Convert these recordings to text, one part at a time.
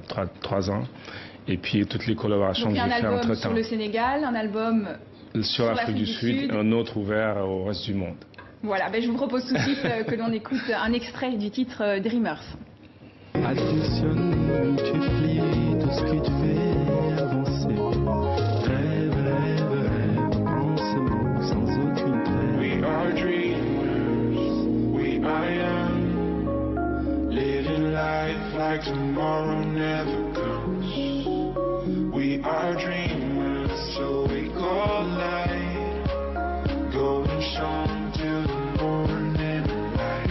3 ans. Et puis toutes les collaborations donc, que j'ai fait entre-temps. un album sur le Sénégal, un album sur l'Afrique du Sud, et un autre ouvert au reste du monde. Voilà, je vous propose tout de suite que l'on écoute un extrait du titre Dreamers. Additionne, multiplie tout ce qui te fait avancer. Rêve, rêve, rêve, pense sans aucune trêve. We are dreamers, we are young, living life like tomorrow never comes. We are dreamers, so we go light, going strong till the morning light.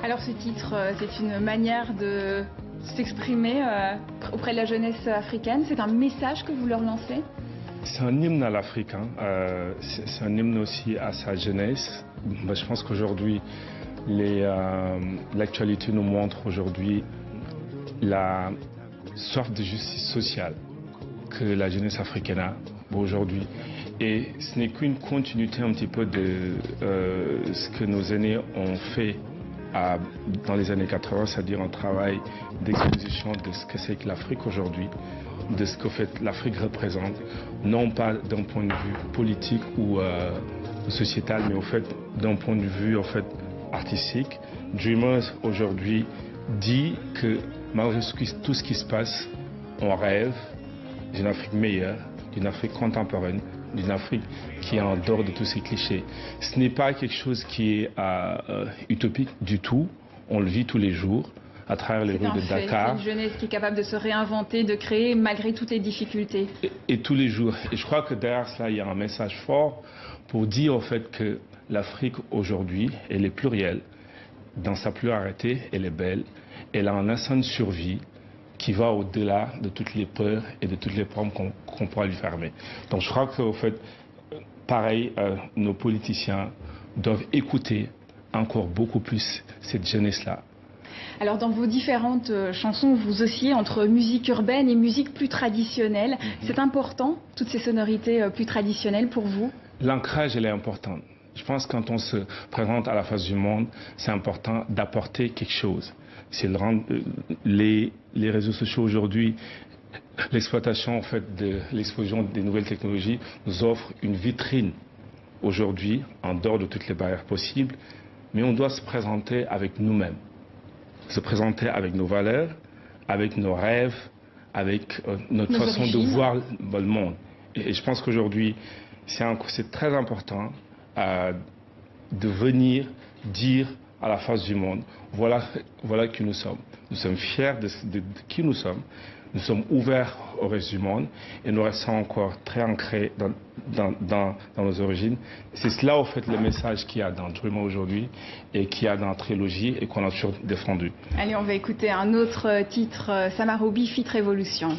Alors ce titre, c'est une manière de s'exprimer auprès de la jeunesse africaine. C'est un message que vous leur lancez? C'est un hymne à l'Afrique, hein. C'est un hymne aussi à sa jeunesse. Je pense qu'aujourd'hui, l'actualité nous montre aujourd'hui la soif de justice sociale que la jeunesse africaine a aujourd'hui. Et ce n'est qu'une continuité un petit peu de ce que nos aînés ont fait dans les années 80, c'est-à-dire un travail d'exposition de ce que c'est que l'Afrique aujourd'hui, de ce que l'Afrique représente, non pas d'un point de vue politique ou sociétal, mais au fait d'un point de vue artistique. Dreamers aujourd'hui dit que malgré tout ce qui se passe, on rêve d'une Afrique meilleure, d'une Afrique contemporaine, d'une Afrique qui est en dehors de tous ces clichés. Ce n'est pas quelque chose qui est utopique du tout. On le vit tous les jours à travers les rues de Dakar. C'est une jeunesse qui est capable de se réinventer, de créer malgré toutes les difficultés. Et tous les jours. Et je crois que derrière cela, il y a un message fort pour dire au fait que l'Afrique aujourd'hui, elle est plurielle. Dans sa pluralité, elle est belle. Elle a un instinct de survie qui va au-delà de toutes les peurs et de toutes les problèmes qu'on pourra lui fermer. Donc je crois qu'au fait, pareil, nos politiciens doivent écouter encore beaucoup plus cette jeunesse-là. Alors dans vos différentes chansons, vous oscillez entre musique urbaine et musique plus traditionnelle. C'est important, toutes ces sonorités plus traditionnelles pour vous? L'ancrage, elle est importante. Je pense que quand on se présente à la face du monde, c'est important d'apporter quelque chose. C'est les réseaux sociaux aujourd'hui, l'exploitation de l'explosion des nouvelles technologies nous offre une vitrine aujourd'hui en dehors de toutes les barrières possibles, mais on doit se présenter avec nous-mêmes, se présenter avec nos valeurs, avec nos rêves, avec notre façon de voir le monde. Et je pense qu'aujourd'hui, c'est très important de venir dire à la face du monde, voilà qui nous sommes. Nous sommes fiers de qui nous sommes. Nous sommes ouverts au reste du monde et nous restons encore très ancrés dans nos origines. C'est cela, au fait, le message qu'il y a dans Dreamer aujourd'hui et qu'il y a dans la trilogie et qu'on a toujours défendu. Allez, on va écouter un autre titre, Samarobi, Fit Révolution.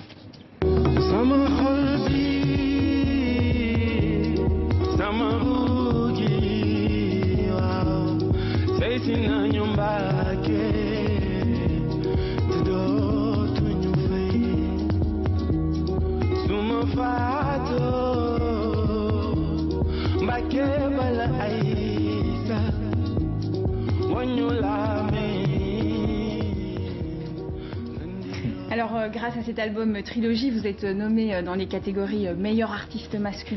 Alors, grâce à cet album Trilogie, vous êtes nommé dans les catégories meilleur artiste masculin.